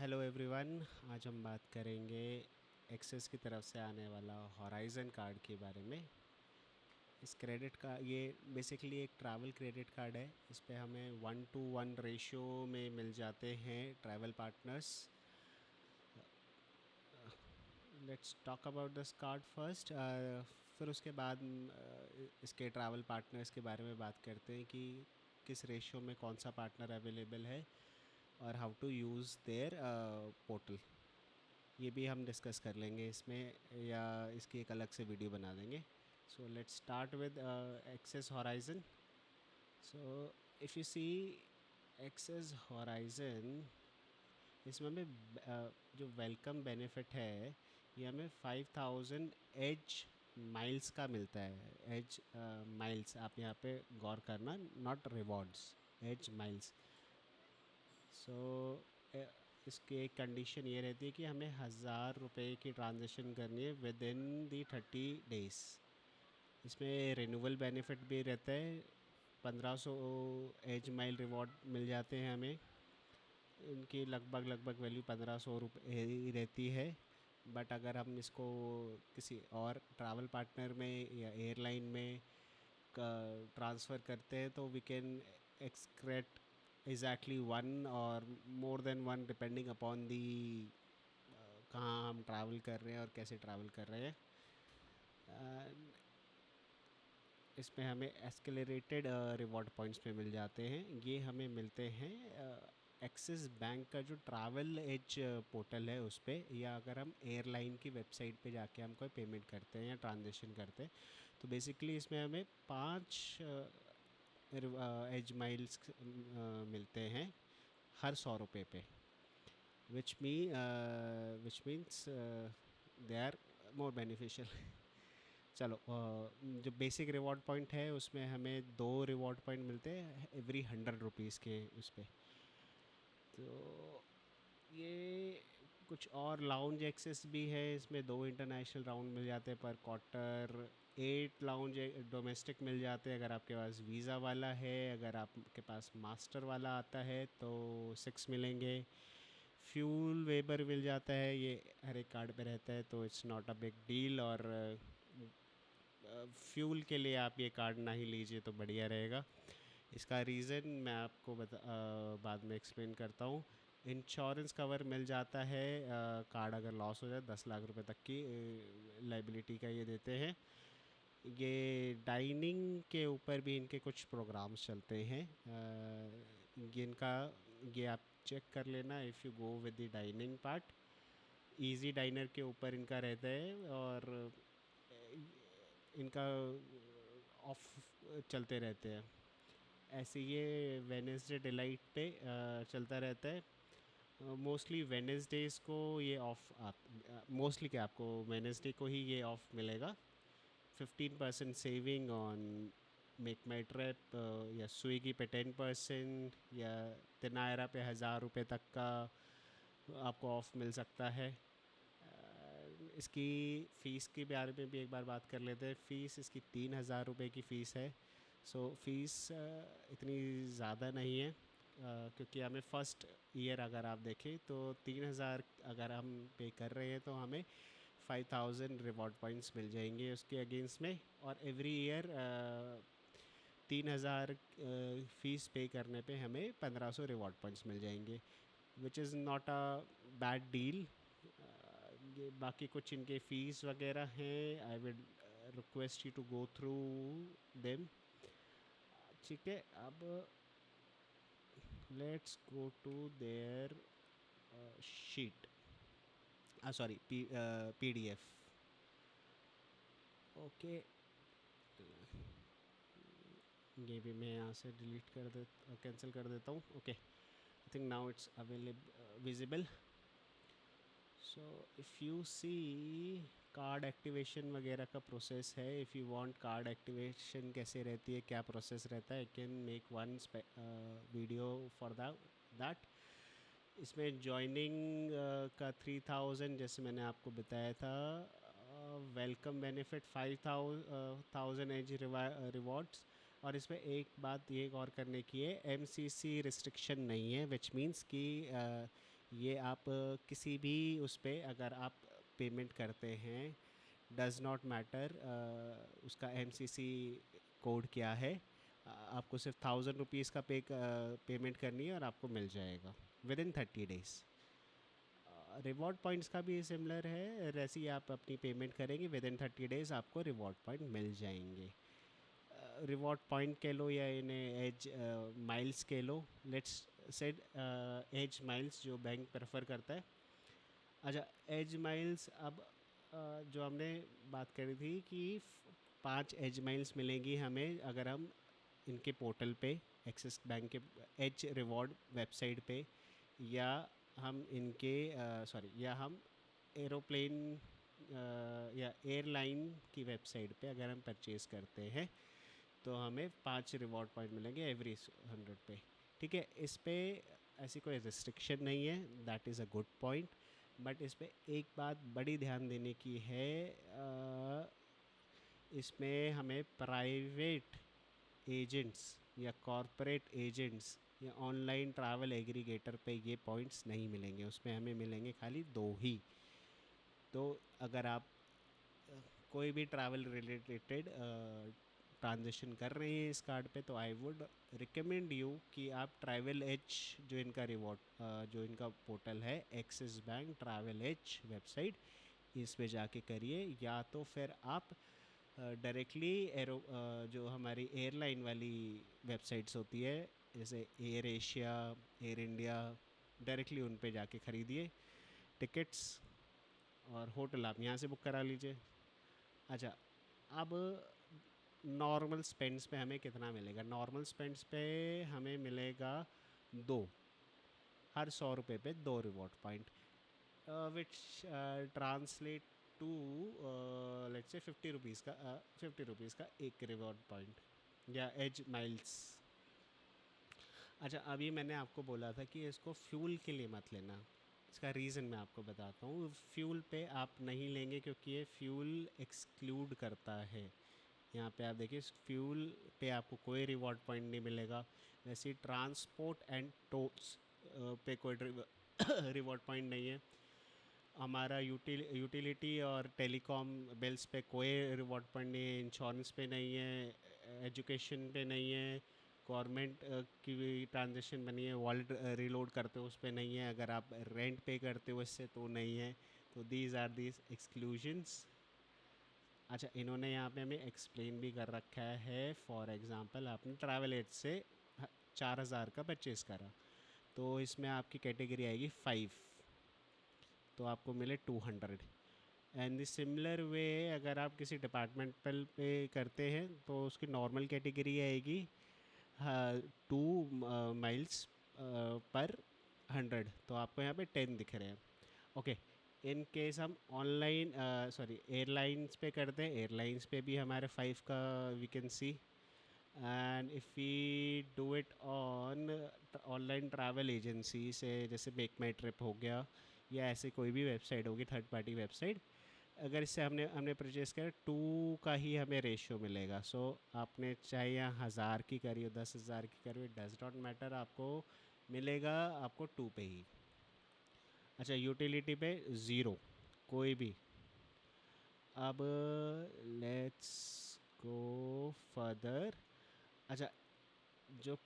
Hello everyone. आज हम बात करेंगे एक्सेस की तरफ से आने वाला हॉराइज़न कार्ड के बारे में। इस क्रेडिट का ये बेसिकली एक ट्रैवल क्रेडिट कार्ड है। इस पे हमें 1:1 रेशियो में मिल जाते हैं travel partners. Let's talk about this card first. फिर उसके बाद इसके ट्रैवल पार्टनर्स के बारे में बात करते हैं कि किस रेशियो में कौन सा पार्टनर अवेलेबल है और how to use their portal. ये भी हम डिस्कस कर लेंगे इसमें, या इसकी एक अलग से वीडियो बना देंगे। So let's start with access horizon. So if you see access horizon, इसमें हमें जो वेलकम बेनिफिट है ये हमें 5000 एज माइल्स का मिलता है। एज माइल्स, आप यहाँ पे गौर करना, नॉट रिवॉर्ड्स, एज माइल्स। सो इसकी एक कंडीशन ये रहती है कि हमें 1000 रुपये की ट्रांजेक्शन करनी है विद इन दी 30 डेज़। इसमें रिन्यूअल बेनिफिट भी रहता है। 1500 एज माइल रिवॉर्ड मिल जाते हैं हमें। इनकी लगभग वैल्यू 1500 रुपये ही रहती है। बट अगर हम इसको किसी और ट्रैवल पार्टनर में या एयरलाइन में ट्रांसफ़र करते हैं तो we can excrete exactly one or more than one, depending upon the कहाँ हम ट्रैवल कर रहे हैं और कैसे ट्रैवल कर रहे हैं। इसमें हमें एस्केलेरेटेड रिवॉर्ड पॉइंट्स पे मिल जाते हैं। ये हमें मिलते हैं एक्सिस बैंक का जो ट्रैवल एज पोर्टल है उस पर, या अगर हम एयरलाइन की वेबसाइट पे जाके हम कोई पेमेंट करते हैं या ट्रांजेक्शन करते हैं तो बेसिकली इसमें हमें 5 एज माइल्स मिलते हैं हर 100 रुपये पे, which means they are more beneficial. चलो, जो बेसिक रिवॉर्ड पॉइंट है उसमें हमें 2 रिवॉर्ड पॉइंट मिलते हैं एवरी 100 रुपीज़ के उस पर। तो ये कुछ और लाउंज एक्सेस भी है। इसमें 2 इंटरनेशनल राउंड मिल जाते हैं पर क्वार्टर, 8 लाउंज डोमेस्टिक मिल जाते हैं अगर आपके पास वीज़ा वाला है। अगर आपके पास मास्टर वाला आता है तो 6 मिलेंगे। फ्यूल वेबर मिल जाता है, ये हर एक कार्ड पे रहता है तो it's not a big deal. और फ्यूल के लिए आप ये कार्ड ना ही लीजिए तो बढ़िया रहेगा। इसका रीज़न मैं आपको बाद में एक्सप्लेन करता हूँ। इंश्योरेंस कवर मिल जाता है, कार्ड अगर लॉस हो जाए 10 लाख रुपए तक की लाइबिलिटी का ये देते हैं। ये डाइनिंग के ऊपर भी इनके कुछ प्रोग्राम्स चलते हैं। ये आप चेक कर लेना if you go with the dining part. Easy dinar के ऊपर इनका रहता है और इनका ऑफ चलते रहते हैं। ऐसे ये वेडनेसडे डिलाइट पे चलता रहता है। मोस्टली वेडनेसडेज़ को ये ऑफ, मोस्टली क्या, आपको वेडनेसडे को ही ये ऑफ मिलेगा। 15% saving on make my trip, या स्विगी पे 10%, या तिनायरा पे 1000 रुपये तक का आपको ऑफ मिल सकता है। इसकी फ़ीस के बारे में भी एक बार बात कर लेते हैं। फ़ीस इसकी 3000 रुपये की फ़ीस है। सो फ़ीस इतनी ज़्यादा नहीं है, क्योंकि हमें फ़र्स्ट ईयर अगर आप देखें तो 3000 अगर हम पे कर रहे हैं तो हमें 5000 रिवॉर्ड पॉइंट्स मिल जाएंगे उसके अगेंस्ट में। और एवरी ईयर 3000 फ़ीस पे करने पे हमें 1500 रिवॉर्ड पॉइंट्स मिल जाएंगे, which is not a bad deal. ये बाकी कुछ इनके फ़ीस वगैरह हैं, I with request you to go through them. ठीक है, अब let's go to their sheet, sorry PDF। Okay, ये भी मैं यहाँ से डिलीट कर दे, कैंसिल कर देता हूँ। Okay, I think now it's available, visible. So if you see card activation वगैरह का प्रोसेस है। If you want card activation कैसे रहती है, क्या प्रोसेस रहता है, I can make one video for that. इसमें जॉइनिंग का 3000 जैसे मैंने आपको बताया था। Welcome benefit 5000 edge rewards. और इसमें एक बात ये गौर करने की है, MCC रिस्ट्रिक्शन नहीं है, विच मीन्स कि ये आप किसी भी उस पे अगर आप पेमेंट करते हैं, डज़ नॉट मैटर उसका एमसीसी कोड क्या है, आपको सिर्फ 1000 रुपीज़ का पेमेंट करनी है और आपको मिल जाएगा with in 30 days. Reward points का भी सिमिलर है, वैसे ही आप अपनी पेमेंट करेंगे विद इन 30 डेज़ आपको रिवॉर्ड पॉइंट मिल जाएंगे। रिवॉर्ड पॉइंट के लो या इन्हें एज माइल्स के लो, लेट्स सेड एज माइल्स जो बैंक प्रेफर करता है। अच्छा, एज माइल्स अब जो हमने बात करी थी कि 5 एज माइल्स मिलेंगी हमें अगर हम इनके पोर्टल पे, एक्सिस बैंक के एज रिवॉर्ड वेबसाइट पे, या हम इनके या हम एरोप्लेन या एयरलाइन की वेबसाइट पे अगर हम परचेज़ करते हैं तो हमें 5 रिवॉर्ड पॉइंट मिलेंगे एवरी 100 पे। ठीक है, इस पे ऐसी कोई रिस्ट्रिक्शन नहीं है, that is a good point. But इस पे एक बात बड़ी ध्यान देने की है, इसमें हमें प्राइवेट एजेंट्स या कॉरपोरेट एजेंट्स या ऑनलाइन ट्रैवल एग्रीगेटर पे ये पॉइंट्स नहीं मिलेंगे, उसमें हमें मिलेंगे खाली 2 ही। तो अगर आप कोई भी ट्रैवल रिलेटेड ट्रांजेक्शन कर रहे हैं इस कार्ड पे, तो आई वुड रिकमेंड यू कि आप ट्रैवल एज जो इनका रिवॉर्ड जो इनका पोर्टल है, Axis bank travel edge website, इस पे जाके करिए, या तो फिर आप डायरेक्टली जो हमारी एयरलाइन वाली वेबसाइट्स होती है जैसे air Asia, air India, directly उन पे जाके ख़रीदिए टिकट्स, और होटल आप यहाँ से बुक करा लीजिए। अच्छा, अब नॉर्मल स्पेंड्स पे हमें कितना मिलेगा? नॉर्मल स्पेंड्स पे हमें मिलेगा 2, हर 100 रुपये पे 2 reward point, which translate to let's say 50 rupees का 50 रुपीज़ का एक रिवॉर्ड पॉइंट या एज माइल्स। अच्छा, अभी मैंने आपको बोला था कि इसको फ्यूल के लिए मत लेना, इसका रीज़न मैं आपको बताता हूँ। फ्यूल पे आप नहीं लेंगे क्योंकि ये फ्यूल एक्सक्लूड करता है। यहाँ पे आप देखिए, फ्यूल पे आपको कोई रिवॉर्ड पॉइंट नहीं मिलेगा। वैसे ही ट्रांसपोर्ट एंड टोल्स पे कोई रिवॉर्ड पॉइंट नहीं है। हमारा यूटिलिटी और टेलीकॉम बिल्स पे कोई रिवॉर्ड पॉइंट नहीं है, इंश्योरेंस पे नहीं है, एजुकेशन पे नहीं है, गवर्नमेंट की भी ट्रांजेक्शन बनी है, वॉलेट रीलोड करते हो उस पर नहीं है, अगर आप रेंट पे करते हो इससे तो नहीं है। तो दीज आर दीज एक्सक्लूजन्स। अच्छा, इन्होंने यहाँ पे हमें एक्सप्लेन भी कर रखा है। फॉर एग्ज़ाम्पल, आपने ट्रैवल एज से 4000 का परचेज़ करा, तो इसमें आपकी कैटेगरी आएगी 5, तो आपको मिले 200। एंड द सिमिलर वे अगर आप किसी डिपार्टमेंटल पे करते हैं तो उसकी नॉर्मल कैटेगरी आएगी 2 माइल्स पर 100, तो आपको यहाँ पे 10 दिख रहे हैं। ओके, इन केस हम ऑनलाइन एयरलाइंस पे करते हैं, एयरलाइंस पे भी हमारे 5 का we can see. And if we do it on online travel agency से, जैसे मेक माई ट्रिप हो गया या ऐसे कोई भी वेबसाइट होगी, थर्ड पार्टी वेबसाइट, अगर इससे हमने हमने परचेज़ करा 2 का ही हमें रेशियो मिलेगा। सो आपने चाहे यहाँ 1000 की करी हो, 10,000 की करी हो, डज नॉट मैटर, आपको मिलेगा आपको 2 पे ही। अच्छा, यूटिलिटी पे 0 कोई भी। अब लेट्स गो फर्दर। अच्छा, जो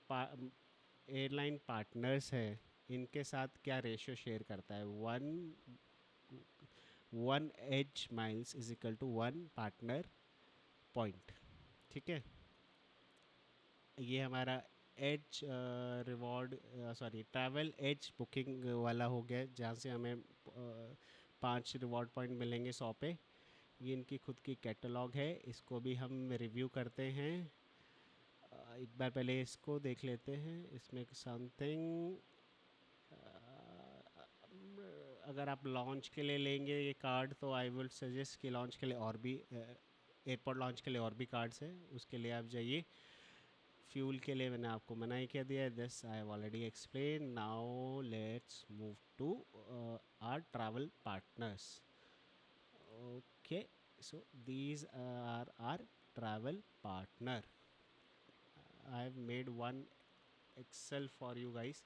एयरलाइन पार्टनर्स है इनके साथ क्या रेशियो शेयर करता है? 1 edge miles is equal to 1 partner point. ठीक है, ये हमारा edge reward travel edge booking वाला हो गया, जहाँ से हमें 5 रिवॉर्ड पॉइंट मिलेंगे 100 पे। ये इनकी खुद की कैटलॉग है, इसको भी हम रिव्यू करते हैं। एक बार पहले इसको देख लेते हैं, इसमें समथिंग, अगर आप लॉन्च के लिए लेंगे ये कार्ड तो आई वुड सजेस्ट कि लॉन्च के लिए और भी एयरपोर्ट लॉन्च के लिए और भी कार्ड्स हैं, उसके लिए आप जाइए। फ्यूल के लिए मैंने आपको मना ही किया दिया, this I have already explain. Now let's move to our travel partners. Okay, so these are our travel partner. I have made one Excel for you guys,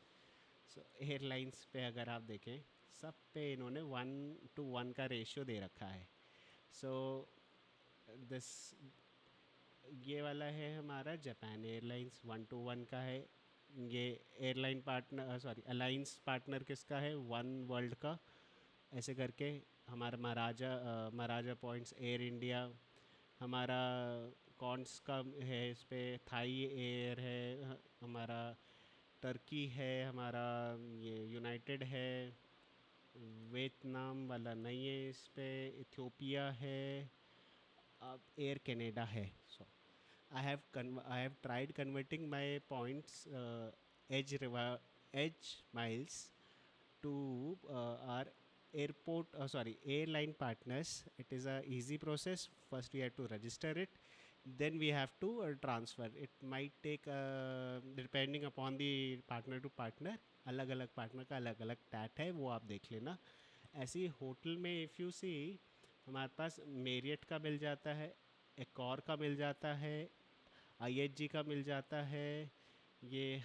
so airlines पे अगर आप देखें, सब पे इन्होंने 1:1 का रेशियो दे रखा है। सो दिस ये वाला है हमारा जापान एयरलाइंस 1:1 का है। ये airline partner sorry alliance partner किसका है, वन वर्ल्ड का। ऐसे करके हमारा महाराजा पॉइंट्स एयर इंडिया, हमारा कॉन्स का है इस पे, थाई एयर है हमारा, टर्की है हमारा, ये यूनाइटेड है, वियतनाम वाला नहीं है इस पे, इथियोपिया है, अब एयर कनाडा है। सो I have tried converting my points edge miles to our airline partners. It is a easy process. First we have to register it, then we have to transfer. It might take depending upon the partner to partner, अलग अलग partner का अलग अलग TET है, वो आप देख लेना। ऐसे ही होटल में इफ़ यू सी, हमारे पास मेरियट का मिल जाता है, एकॉर का मिल जाता है, आईएचजी का मिल जाता है, ये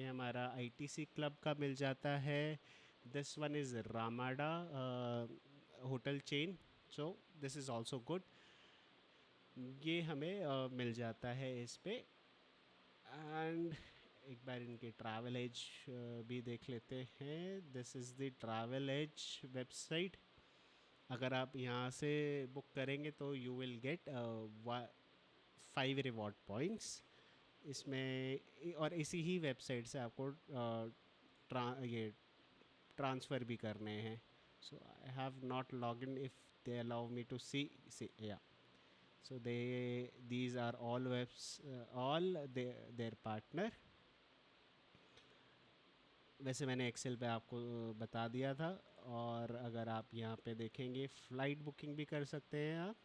हमारा आईटीसी क्लब का मिल जाता है। This one is Ramada hotel chain, so this is also good. ये हमें मिल जाता है इस पे। एंड एक बार इनके ट्रैवल एज भी देख लेते हैं। This is the travel edge website. अगर आप यहाँ से बुक करेंगे तो you will get 5 reward points इसमें, और इसी ही वेबसाइट से आपको ये ट्रांसफ़र भी करने हैं। So I have not log in if they allow me to see या। So these are all all their partner. वैसे मैंने एक्सेल पे आपको बता दिया था। और अगर आप यहाँ पे देखेंगे, फ़्लाइट बुकिंग भी कर सकते हैं आप।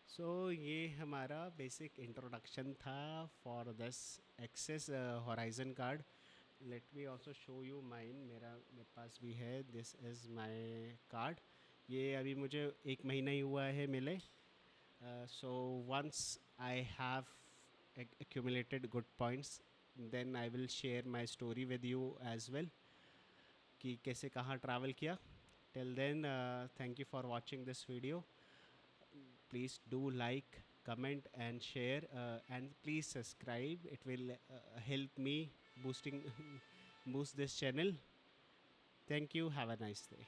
सो ये हमारा बेसिक इंट्रोडक्शन था for this Axis horizon card. Let me also show you mine, मेरे पास भी है, दिस इज़ माई कार्ड। ये अभी मुझे 1 महीना ही हुआ है मिले। So once I have accumulated good points, then I will share my story with you as well कि कैसे कहाँ ट्रैवल किया। Till then thank you for watching this video. Please do like, comment and share, and please subscribe. It will help me boosting boost this channel. Thank you. Have a nice day.